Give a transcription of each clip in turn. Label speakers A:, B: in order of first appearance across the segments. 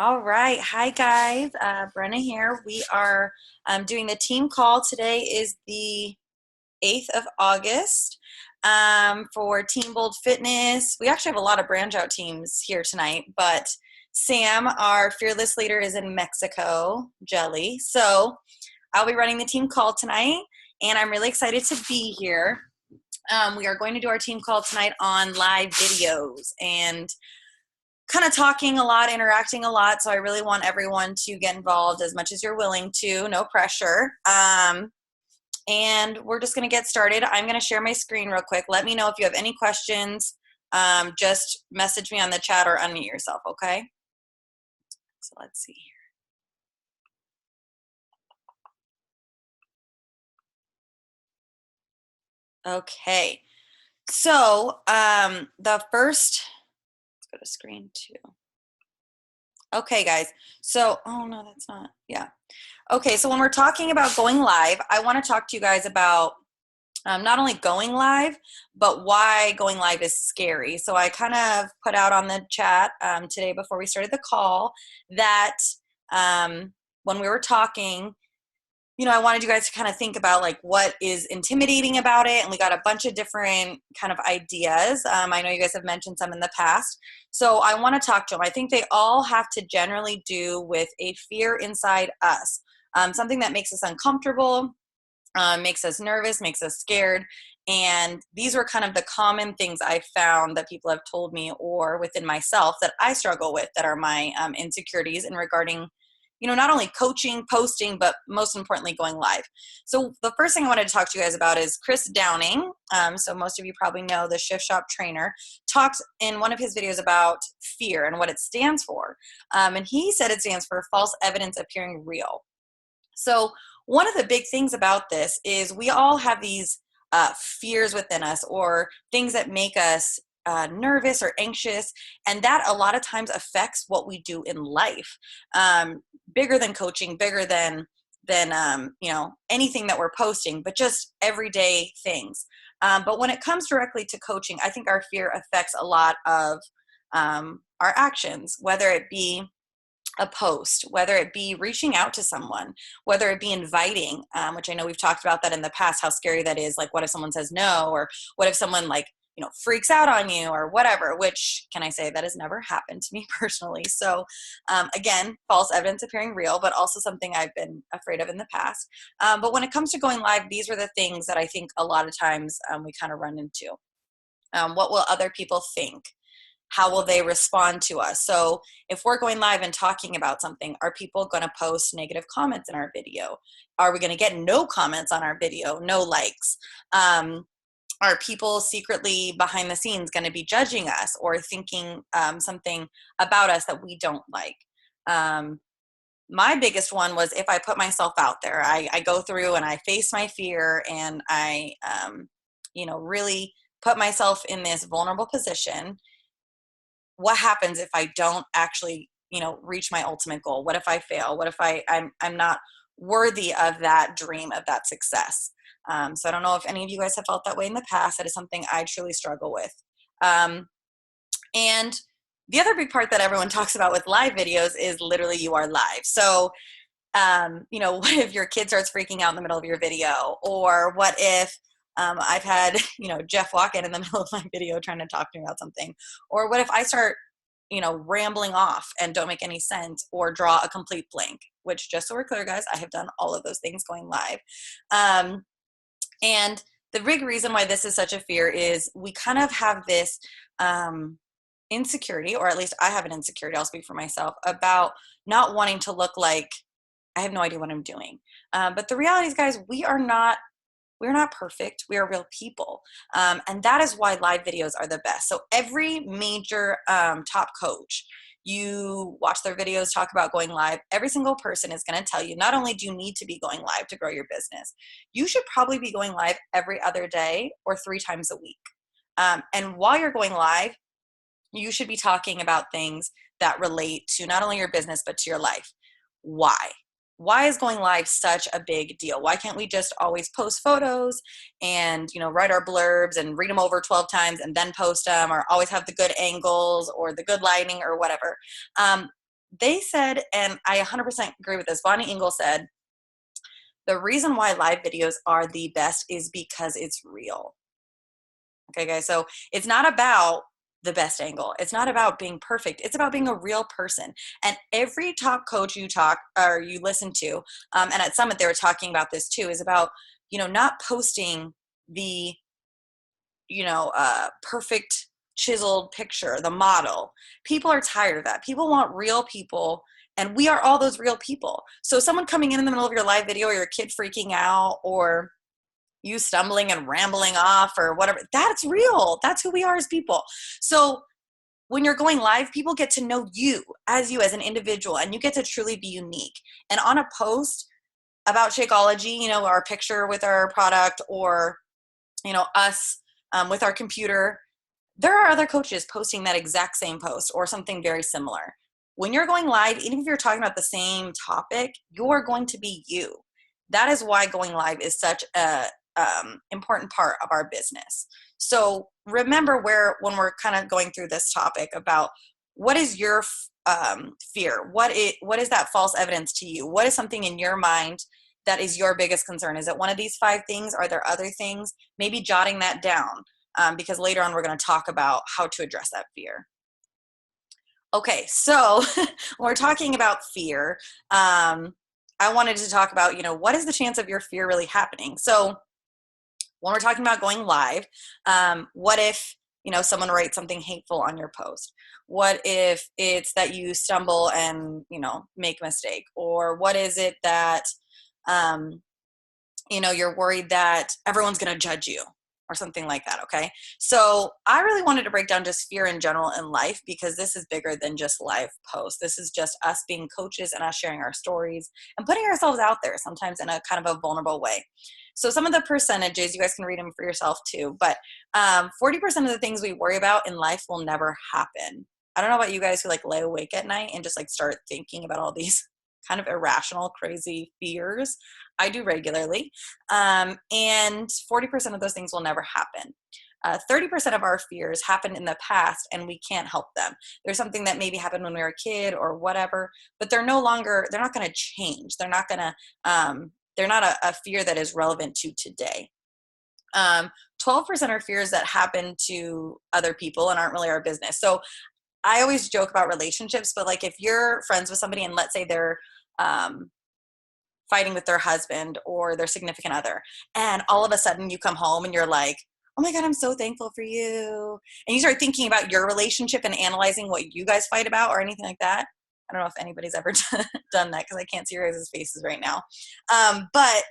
A: All right. Hi, guys. Brenna here. We are doing the team call. Today is the 8th of August for Team Bold Fitness. We actually have a lot of branch out teams here tonight, but Sam, our fearless leader, is in Mexico, Jelly. So I'll be running the team call tonight, and I'm really excited to be here. We are going to do our team call tonight on live videos and kind of talking a lot, interacting a lot. So I really want everyone to get involved as much as you're willing to, no pressure. And we're just going to get started. I'm going to share my screen real quick. Let me know if you have any questions. Just message me on the chat or unmute yourself, okay? So let's see here. Okay. So the first, let's go to screen 2. Okay, guys. So, oh no, that's not, yeah. Okay, so when we're talking about going live, I want to talk to you guys about not only going live, but why going live is scary. So I kind of put out on the chat today before we started the call that when we were talking, I wanted you guys to kind of think about like what is intimidating about it. And we got a bunch of different kind of ideas. I know you guys have mentioned some in the past. So I want to talk to them. I think they all have to generally do with a fear inside us, something that makes us uncomfortable, makes us nervous, makes us scared. And these were kind of the common things I found that people have told me or within myself that I struggle with that are my insecurities in regarding not only coaching, posting, but most importantly, going live. So the first thing I wanted to talk to you guys about is Chris Downing. So most of you probably know the Shift Shop trainer talked in one of his videos about fear and what it stands for. And he said it stands for false evidence appearing real. So one of the big things about this is we all have these fears within us or things that make us nervous or anxious, and that a lot of times affects what we do in life, bigger than coaching, bigger than anything that we're posting, but just everyday things. But when it comes directly to coaching, I think our fear affects a lot of our actions, whether it be a post, whether it be reaching out to someone, whether it be inviting, which I know we've talked about that in the past, how scary that is. Like, what if someone says no, or what if someone freaks out on you or whatever, which can I say that has never happened to me personally. So again, false evidence appearing real, but also something I've been afraid of in the past. But when it comes to going live, these are the things that I think a lot of times we kind of run into. What will other people think? How will they respond to us? So if we're going live and talking about something, are people going to post negative comments in our video? Are we going to get no comments on our video, no likes? Are people secretly behind the scenes going to be judging us or thinking something about us that we don't like? My biggest one was if I put myself out there, I go through and I face my fear and I, really put myself in this vulnerable position. What happens if I don't actually, reach my ultimate goal? What if I fail? What if I'm not worthy of that dream, of that success? So I don't know if any of you guys have felt that way in the past. That is something I truly struggle with. And the other big part that everyone talks about with live videos is literally you are live. So, what if your kid starts freaking out in the middle of your video? Or what if I've had, Jeff walk in the middle of my video trying to talk to me about something. Or what if I start, rambling off and don't make any sense or draw a complete blank, which just so we're clear, guys, I have done all of those things going live. And the big reason why this is such a fear is we kind of have this insecurity, or at least I have an insecurity, I'll speak for myself, about not wanting to look like I have no idea what I'm doing. But the reality is, guys, we're not perfect. We are real people. And that is why live videos are the best. So every major top coach, you watch their videos talk about going live, every single person is going to tell you, not only do you need to be going live to grow your business, you should probably be going live every other day or 3 times a week. And while you're going live, you should be talking about things that relate to not only your business, but to your life. Why? Why is going live such a big deal? Why can't we just always post photos and, write our blurbs and read them over 12 times and then post them, or always have the good angles or the good lighting or whatever? they said, and I 100% agree with this, Bonnie Engel said, the reason why live videos are the best is because it's real. Okay, guys, so it's not about the best angle. It's not about being perfect. It's about being a real person. And every top coach you talk or you listen to, and at Summit they were talking about this too, is about, not posting the, perfect chiseled picture, the model. People are tired of that. People want real people, and we are all those real people. So someone coming in the middle of your live video, or your kid freaking out, or you stumbling and rambling off or whatever, that's real. That's who we are as people. So when you're going live, people get to know you as an individual, and you get to truly be unique. And on a post about Shakeology, our picture with our product, or, us with our computer, there are other coaches posting that exact same post or something very similar. When you're going live, even if you're talking about the same topic, you're going to be you. That is why going live is such a important part of our business. So remember, when we're kind of going through this topic about what is your fear, what is that false evidence to you? What is something in your mind that is your biggest concern? Is it one of these 5 things? Are there other things? Maybe jotting that down, because later on we're going to talk about how to address that fear. Okay, so when we're talking about fear, I wanted to talk about, what is the chance of your fear really happening? So when we're talking about going live, what if, someone writes something hateful on your post? What if it's that you stumble and, make a mistake? Or what is it that, you're worried that everyone's going to judge you or something like that? Okay. So I really wanted to break down just fear in general in life, because this is bigger than just live posts. This is just us being coaches and us sharing our stories and putting ourselves out there, sometimes in a kind of a vulnerable way. So some of the percentages, you guys can read them for yourself too, but 40% of the things we worry about in life will never happen. I don't know about you guys who lay awake at night and just start thinking about all these kind of irrational, crazy fears. I do regularly. And 40% of those things will never happen. 30% of our fears happen in the past, and we can't help them. There's something that maybe happened when we were a kid or whatever, but they're not going to change. They're not a fear that is relevant to today. 12% are fears that happen to other people and aren't really our business. So I always joke about relationships, but if you're friends with somebody and let's say they're fighting with their husband or their significant other, and all of a sudden you come home and you're like, oh my God, I'm so thankful for you. And you start thinking about your relationship and analyzing what you guys fight about or anything like that. I don't know if anybody's ever done that, because I can't see your guys' faces right now. But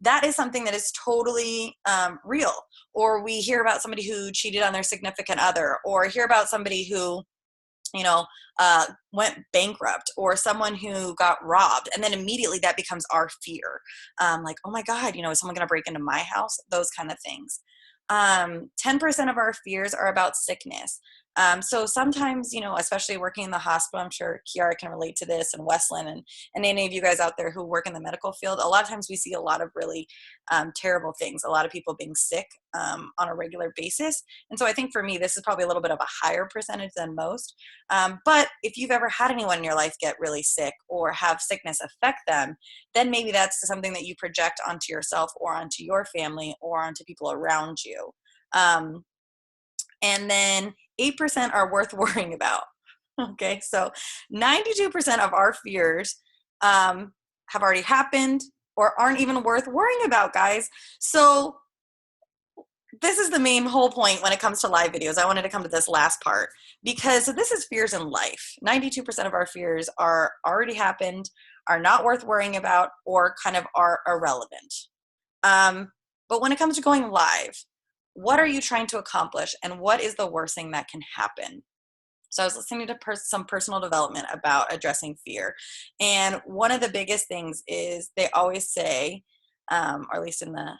A: that is something that is totally real. Or we hear about somebody who cheated on their significant other, or hear about somebody who went bankrupt, or someone who got robbed. And then immediately that becomes our fear. Oh my God, is someone going to break into my house? Those kind of things. 10% of our fears are about sickness. So sometimes, especially working in the hospital, I'm sure Kiara can relate to this, and Wesleyan, and any of you guys out there who work in the medical field, a lot of times we see a lot of really terrible things, a lot of people being sick on a regular basis. And so I think for me, this is probably a little bit of a higher percentage than most. But if you've ever had anyone in your life get really sick or have sickness affect them, then maybe that's something that you project onto yourself or onto your family or onto people around you. And then 8% are worth worrying about. Okay, so 92% of our fears have already happened or aren't even worth worrying about, guys. So this is the main whole point when it comes to live videos. I wanted to come to this last part, because this is fears in life. 92% of our fears are already happened, are not worth worrying about, or kind of are irrelevant. But when it comes to going live, what are you trying to accomplish, and what is the worst thing that can happen? So I was listening to some personal development about addressing fear. And one of the biggest things is they always say, or at least in the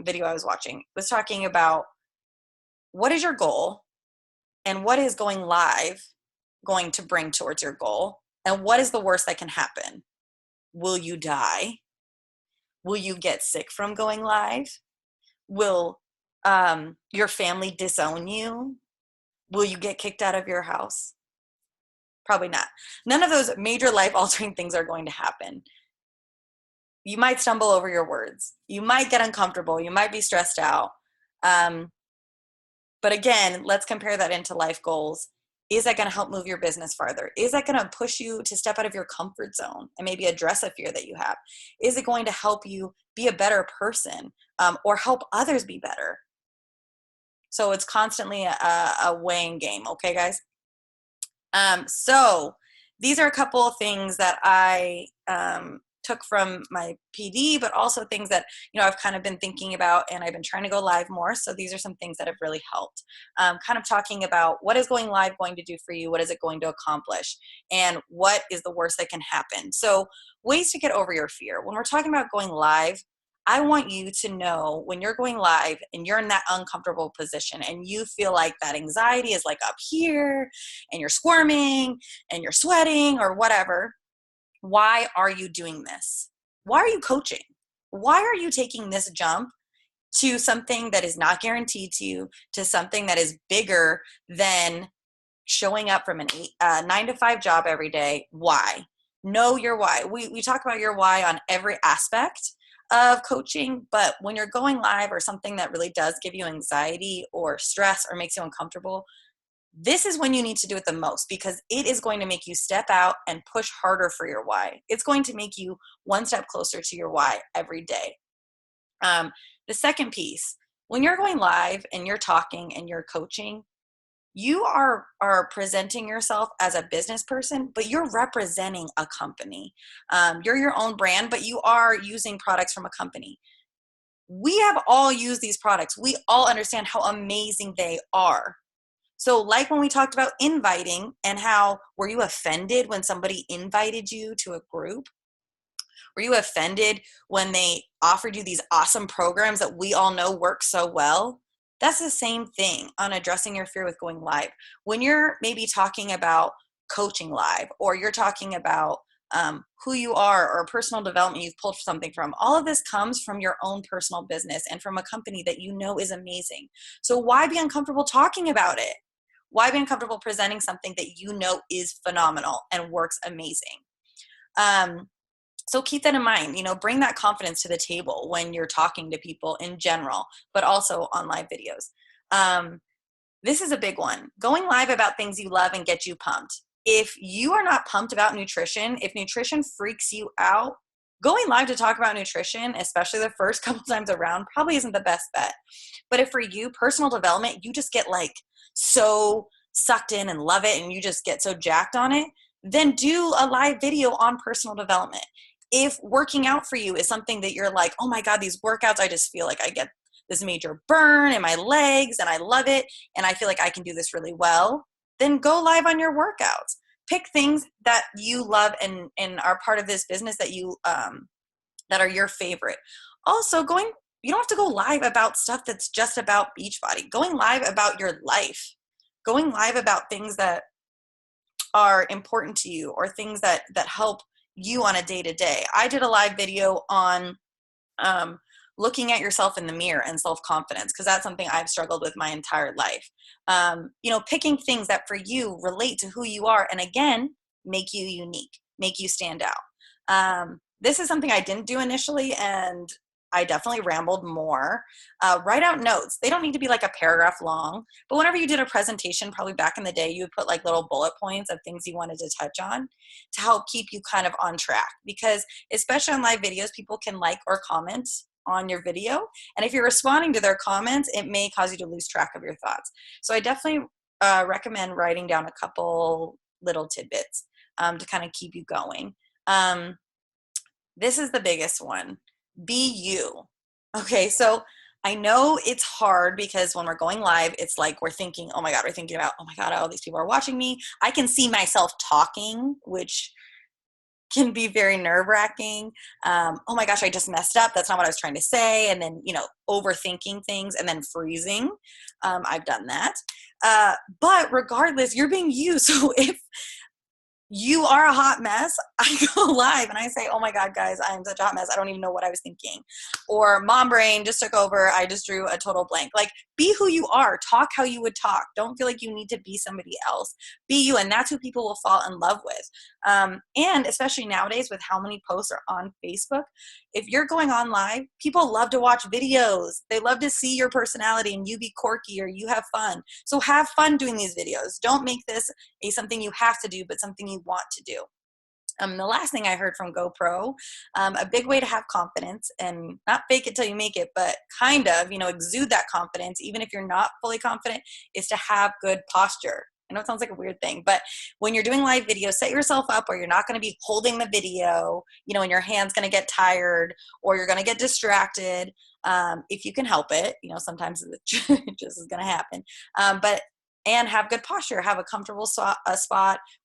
A: video I was watching, was talking about what is your goal and what is going live going to bring towards your goal, and what is the worst that can happen? Will you die? Will you get sick from going live? Will your family disown you? Will you get kicked out of your house? Probably not. None of those major life altering things are going to happen. You might stumble over your words. You might get uncomfortable. You might be stressed out. But again, let's compare that into life goals. Is that going to help move your business farther? Is that going to push you to step out of your comfort zone and maybe address a fear that you have? Is it going to help you be a better person, or help others be better? So it's constantly a weighing game. Okay, guys? So these are a couple of things that I took from my PD, but also things that, I've kind of been thinking about, and I've been trying to go live more. So these are some things that have really helped. Kind of talking about what is going live going to do for you, what is it going to accomplish, and what is the worst that can happen. So ways to get over your fear. When we're talking about going live, I want you to know when you're going live and you're in that uncomfortable position and you feel like that anxiety is like up here and you're squirming and you're sweating or whatever. Why are you doing this? Why are you coaching? Why are you taking this jump to something that is not guaranteed to you, to something that is bigger than showing up from a 9-to-5 job every day? Why? Know your why. We talk about your why on every aspect of coaching, but when you're going live or something that really does give you anxiety or stress or makes you uncomfortable, this is when you need to do it the most, because it is going to make you step out and push harder for your why. It's going to make you one step closer to your why every day. The second piece, when you're going live and you're talking and you're coaching, you are presenting yourself as a business person, but you're representing a company. You're your own brand, but you are using products from a company. We have all used these products. We all understand how amazing they are. So like when we talked about inviting and how, were you offended when somebody invited you to a group? Were you offended when they offered you these awesome programs that we all know work so well? That's the same thing on addressing your fear with going live. When you're maybe talking about coaching live, or you're talking about who you are or personal development you've pulled something from, all of this comes from your own personal business and from a company that you know is amazing. So why be uncomfortable talking about it? Why be uncomfortable presenting something that you know is phenomenal and works amazing? So keep that in mind, bring that confidence to the table when you're talking to people in general, but also on live videos. This is a big one. Going live about things you love and get you pumped. If you are not pumped about nutrition, if nutrition freaks you out, going live to talk about nutrition, especially the first couple times around, probably isn't the best bet. But if for you, personal development, you just get like so sucked in and love it and you just get so jacked on it, then do a live video on personal development. If working out for you is something that you're like, oh my God, these workouts, I just feel like I get this major burn in my legs and I love it and I feel like I can do this really well, then go live on your workouts. Pick things that you love and are part of this business that you that are your favorite. Also, you don't have to go live about stuff that's just about Beachbody. Going live about your life. Going live about things that are important to you or things that help you on a day-to-day. I did a live video on looking at yourself in the mirror and self-confidence, because that's something I've struggled with my entire life. Picking things that for you relate to who you are and again, make you unique, make you stand out. This is something I didn't do initially, and I definitely rambled more. Write out notes. They don't need to be like a paragraph long, but whenever you did a presentation, probably back in the day, you would put like little bullet points of things you wanted to touch on to help keep you kind of on track. Because especially on live videos, people can like or comment on your video. And if you're responding to their comments, it may cause you to lose track of your thoughts. So I definitely recommend writing down a couple little tidbits to kind of keep you going. This is the biggest one. Be you. Okay, so I know it's hard because when we're going live, it's like we're thinking, oh my God, all these people are watching me. I can see myself talking, which can be very nerve-wracking. Oh my gosh, I just messed up. That's not what I was trying to say. And then, overthinking things and then freezing. I've done that. But regardless, you're being you. So if you are a hot mess, I go live and I say, oh my God, guys, I'm such a hot mess. I don't even know what I was thinking. Or mom brain just took over. I just drew a total blank. Like, be who you are. Talk how you would talk. Don't feel like you need to be somebody else. Be you, and that's who people will fall in love with. And especially nowadays with how many posts are on Facebook, if you're going on live, people love to watch videos. They love to see your personality and you be quirky or you have fun. So have fun doing these videos. Don't make this something you have to do, but something you want to do. The last thing I heard from GoPro, a big way to have confidence, and not fake it till you make it, but kind of, exude that confidence, even if you're not fully confident, is to have good posture. I know it sounds like a weird thing, but when you're doing live video, set yourself up where you're not going to be holding the video, and your hand's going to get tired or you're going to get distracted. If you can help it, sometimes it just is going to happen. And have good posture, have a comfortable spot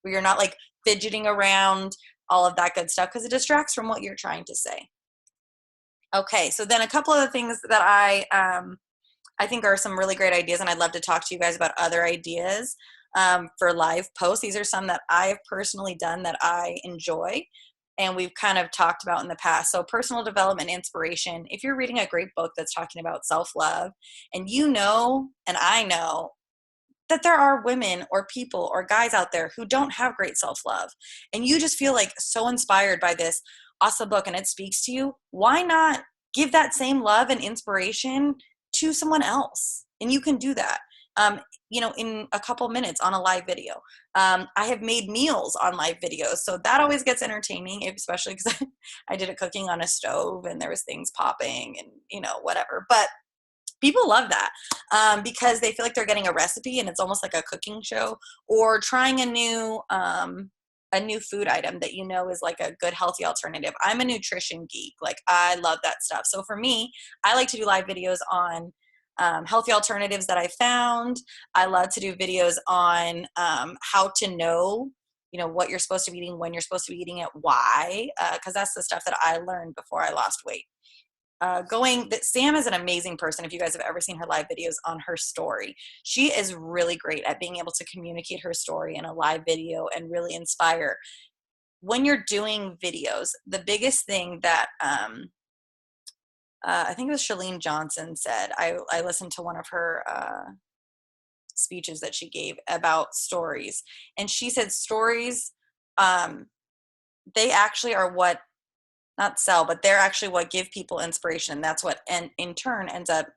A: where you're not like fidgeting around, all of that good stuff, because it distracts from what you're trying to say. Okay, so then a couple of the things that I think are some really great ideas, and I'd love to talk to you guys about other ideas for live posts. These are some that I've personally done that I enjoy, and we've kind of talked about in the past. So personal development, inspiration. If you're reading a great book that's talking about self-love, and and I know that there are women or people or guys out there who don't have great self-love, and you just feel like so inspired by this awesome book and it speaks to you, why not give that same love and inspiration to someone else? And you can do that in a couple minutes on a live video. I have made meals on live videos, so that always gets entertaining, especially because I did it cooking on a stove and there was things popping and whatever. But people love that because they feel like they're getting a recipe and it's almost like a cooking show, or trying a new food item that is like a good healthy alternative. I'm a nutrition geek. Like, I love that stuff. So for me, I like to do live videos on healthy alternatives that I found. I love to do videos on how to know what you're supposed to be eating, when you're supposed to be eating it, why, because that's the stuff that I learned before I lost weight. Sam is an amazing person. If you guys have ever seen her live videos on her story, she is really great at being able to communicate her story in a live video and really inspire. When you're doing videos, the biggest thing that I think it was Chalene Johnson said, I listened to one of her speeches that she gave about stories, and she said stories, they actually are what, not sell, but they're actually what give people inspiration. And that's what in turn ends up,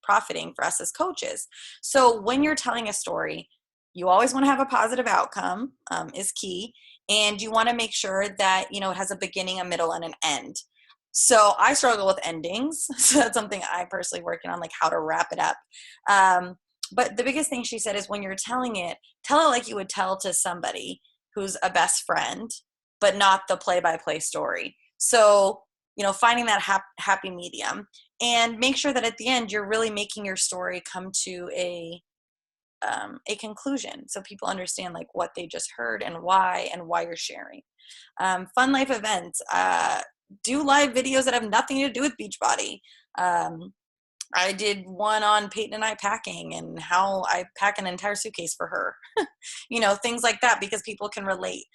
A: profiting for us as coaches. So when you're telling a story, you always want to have a positive outcome, is key. And you want to make sure that, it has a beginning, a middle, and an end. So I struggle with endings. So that's something I'm personally working on, like how to wrap it up. But the biggest thing she said is when you're telling it, tell it like you would tell to somebody who's a best friend, but not the play-by-play story. So, finding that happy medium, and make sure that at the end, you're really making your story come to a conclusion. So people understand like what they just heard and why you're sharing. Fun life events, do live videos that have nothing to do with Beachbody. I did one on Peyton and I packing and how I pack an entire suitcase for her, things like that, because people can relate.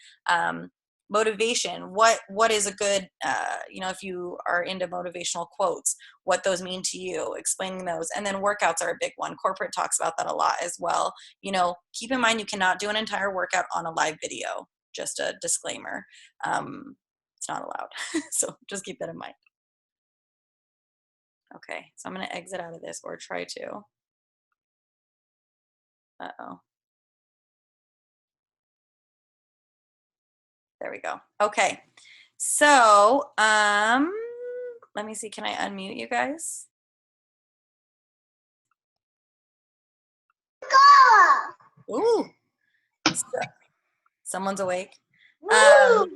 A: Motivation, what is a good, if you are into motivational quotes, what those mean to you, explaining those. And then workouts are a big one. Corporate talks about that a lot as well. Keep in mind, you cannot do an entire workout on a live video. Just a disclaimer. It's not allowed. So just keep that in mind. Okay, so I'm going to exit out of this, or try to. Uh-oh. There we go. Okay. So, let me see. Can I unmute you guys? Ooh. Someone's awake. So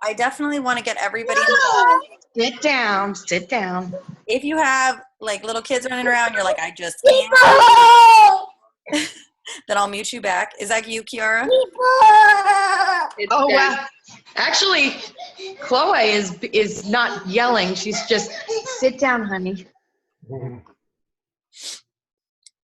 A: I definitely want to get everybody involved.
B: Sit down. Sit down.
A: If you have like little kids running around, you're like, I just can't. Then I'll mute you back. Is that you, Kiara?
B: Oh, wow. Actually, Chloe is not yelling. She's just, sit down, honey.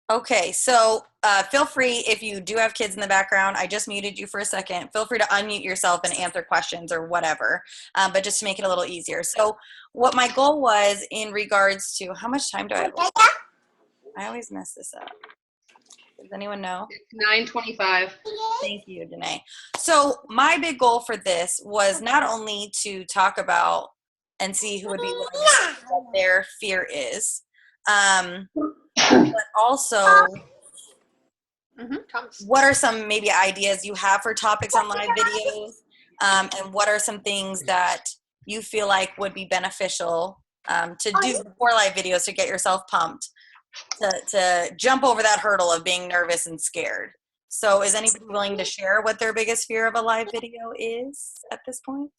A: Okay, so feel free, if you do have kids in the background, I just muted you for a second. Feel free to unmute yourself and answer questions or whatever, but just to make it a little easier. So what my goal was in regards to, how much time do I have? I always mess this up. Does anyone know?
C: It's 9:25.
A: Thank you, Danae. So my big goal for this was not only to talk about and see who would be willing to share what their fear is, but also what are some maybe ideas you have for topics on live videos, and what are some things that you feel like would be beneficial to do before live videos to get yourself pumped, to jump over that hurdle of being nervous and scared. So is anybody willing to share what their biggest fear of a live video is at this point?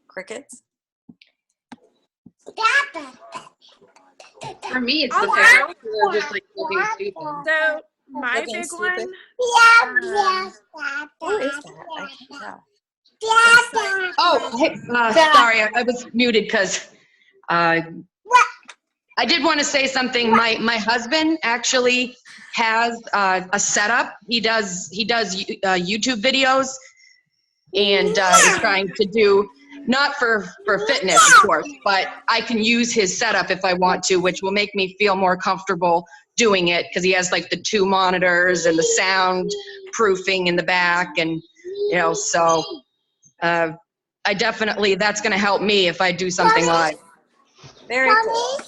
A: Crickets?
C: For me, it's the fear of just like looking stupid.
D: So my
A: Looking
D: big
A: stupid?
D: one.
A: Who is that? I can't tell.
B: Oh, hey, sorry, I was muted because I did want to say something. My husband actually has a setup. He does YouTube videos, and is trying to do, not for fitness, of course, but I can use his setup if I want to, which will make me feel more comfortable doing it because he has like the 2 monitors and the sound proofing in the back, and so I definitely, that's going to help me if I do something live.
A: Very cool.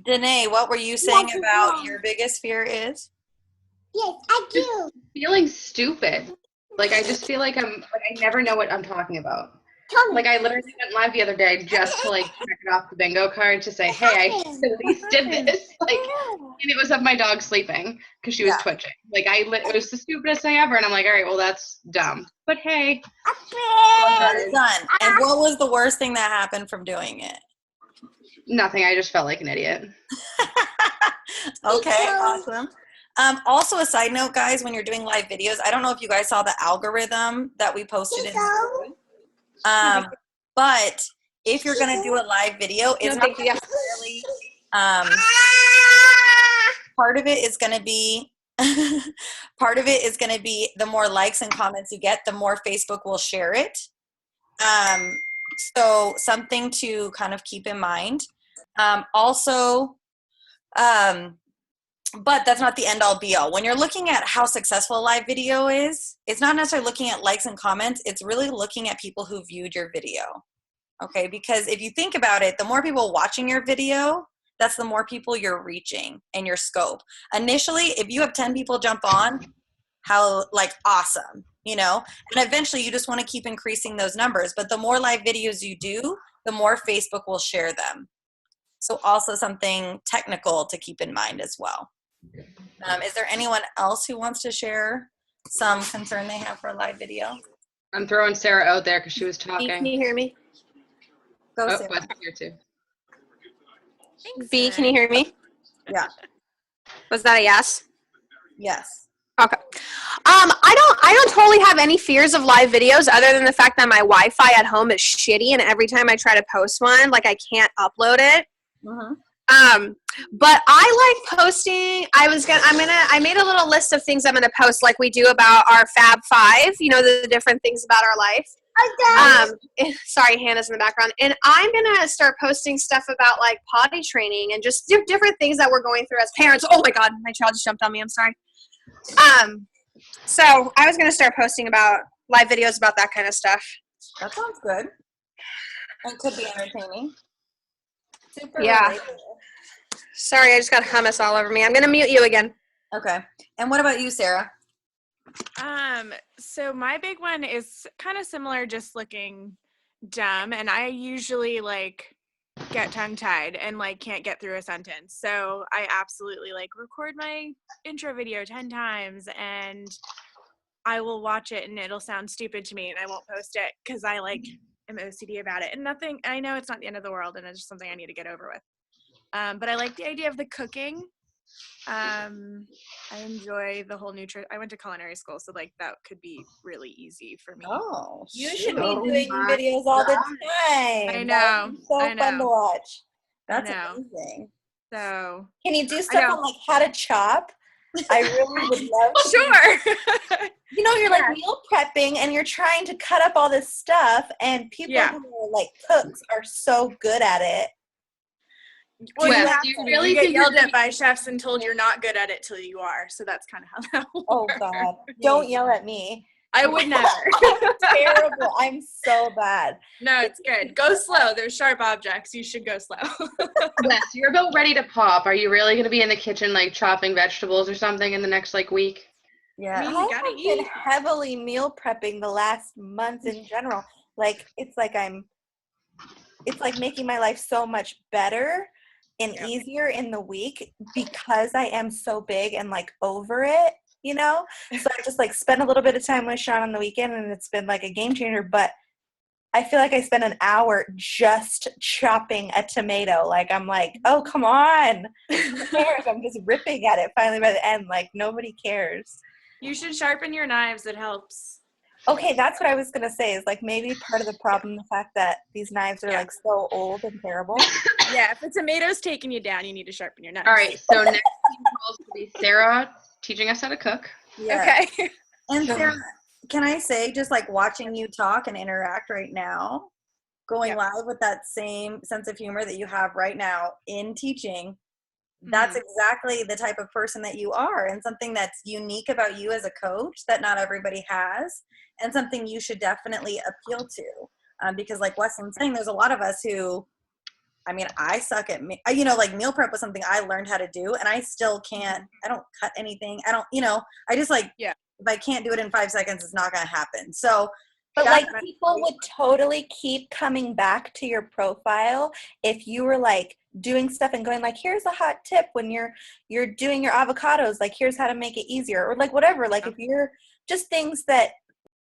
A: Danae, what were you saying about your biggest fear is?
E: Yes, I do.
C: Feeling stupid. Like I just feel like I never know what I'm talking about.
E: Tell me.
C: Like I literally went live the other day just to like check it off the bingo card to say, hey, I at least did this. Like, and it was of my dog sleeping because she was twitching. Like it was the stupidest thing ever, and I'm like, all right, well that's dumb, but hey,
A: Done. And what was the worst thing that happened from doing it?
C: nothing. I just felt like an idiot.
A: Okay, awesome. Also, a side note, guys, when you're doing live videos, I don't know if you guys saw the algorithm that we posted in the group. But if you're going to do a live video, it's not necessarily, part of it is going to be, the more likes and comments you get, the more Facebook will share it. So something to kind of keep in mind. But that's not the end all be all. When you're looking at how successful a live video is, it's not necessarily looking at likes and comments. It's really looking at people who viewed your video. Okay, because if you think about it, the more people watching your video, that's the more people you're reaching in your scope. Initially, if you have 10 people jump on, how awesome, and eventually you just want to keep increasing those numbers. But the more live videos you do, the more Facebook will share them. So also something technical to keep in mind as well. Is there anyone else who wants to share some concern they have for a live video?
C: I'm throwing Sarah out there because she was talking.
D: Can you hear me?
A: Go,
C: Oh,
A: Sarah.
C: Wes is here too.
D: B, can you hear me?
A: Yeah.
D: Was that a yes?
A: Yes.
D: Okay. I don't totally have any fears of live videos other than the fact that my Wi-Fi at home is shitty, and every time I try to post one, I can't upload it.
A: Mm-hmm.
D: But I like posting. I made a little list of things I'm gonna post, like we do about our Fab Five. The different things about our life. Sorry, Hannah's in the background. And I'm gonna start posting stuff about potty training and just different things that we're going through as parents. Oh my God, my child just jumped on me. I'm sorry. So I was gonna start posting about live videos about that kind of stuff.
A: That sounds good. And could be entertaining. Super
D: Yeah.
A: related.
D: Sorry, I just got hummus all over me. I'm gonna mute you again.
A: Okay. And what about you, Sarah?
F: So my big one is kind of similar, just looking dumb, and I usually get tongue-tied and can't get through a sentence. So I absolutely record my intro video 10 times and I will watch it and it'll sound stupid to me and I won't post it because I am OCD about it. And I know it's not the end of the world and it's just something I need to get over with. But I like the idea of the cooking. I enjoy the whole I went to culinary school, so that could be really easy for me.
A: Oh,
G: You should be doing videos all the time.
F: I know.
G: So
F: I
G: fun to
F: know.
G: watch.
A: that's
F: know.
A: amazing.
F: So
G: Can you do stuff on how to chop?
A: I really would love to.
F: Sure.
A: You know, you're like meal prepping and you're trying to cut up all this stuff, and people
F: Yeah.
A: who are like cooks are so good at it.
F: Well,
C: Wes,
F: you have
C: do you
F: to
C: really
F: you get
C: think you're
F: yelled at by chefs and told you're not good at it till you are. So that's kind of how that works.
A: Oh God, don't yell at me.
F: I would never.
A: Terrible. I'm so bad.
F: No, it's good. Go slow. There's sharp objects. You should go slow.
C: Wes, you're about ready to pop. Are you really going to be in the kitchen like chopping vegetables or something in the next like week?
A: Yeah,
F: I mean, you
A: I
F: gotta
A: have been
F: eat.
A: heavily meal prepping the last month in general. Like it's like making my life so much better and
F: Yep.
A: easier in the week because I am so big and like over it, you know? So I just like spend a little bit of time with Sean on the weekend and it's been like a game changer, but I feel like I spent an hour just chopping a tomato. Like I'm like, oh, come on. Who cares? I'm just ripping at it finally by the end. Like nobody cares.
F: You should sharpen your knives. It helps.
A: Okay, that's what I was gonna say. Is like maybe part of the problem the fact that these knives are
F: Yeah.
A: like so old and terrible.
F: Yeah, if the tomato's taking you down, you need to sharpen your knives.
C: All right, so next team calls will be Sarah teaching us how to cook.
A: Yeah.
F: Okay.
A: And Sarah, can I say, just like watching you talk and interact right now, going
F: Yeah.
A: live with that same sense of humor that you have right now in teaching, that's exactly the type of person that you are, and something that's unique about you as a coach that not everybody has, and something you should definitely appeal to. Because like Weston's saying, there's a lot of us who, I mean, I suck at, you know, like meal prep was something I learned how to do, and I still can't, I don't cut anything. I don't, you know, I just like,
F: Yeah.
A: if I can't do it in 5 seconds, it's not going to happen. So, but
F: That's
A: like
F: right.
A: people would totally keep coming back to your profile if you were like doing stuff and going like, here's a hot tip when you're doing your avocados, like here's how to make it easier, or like whatever. Like if you're just things that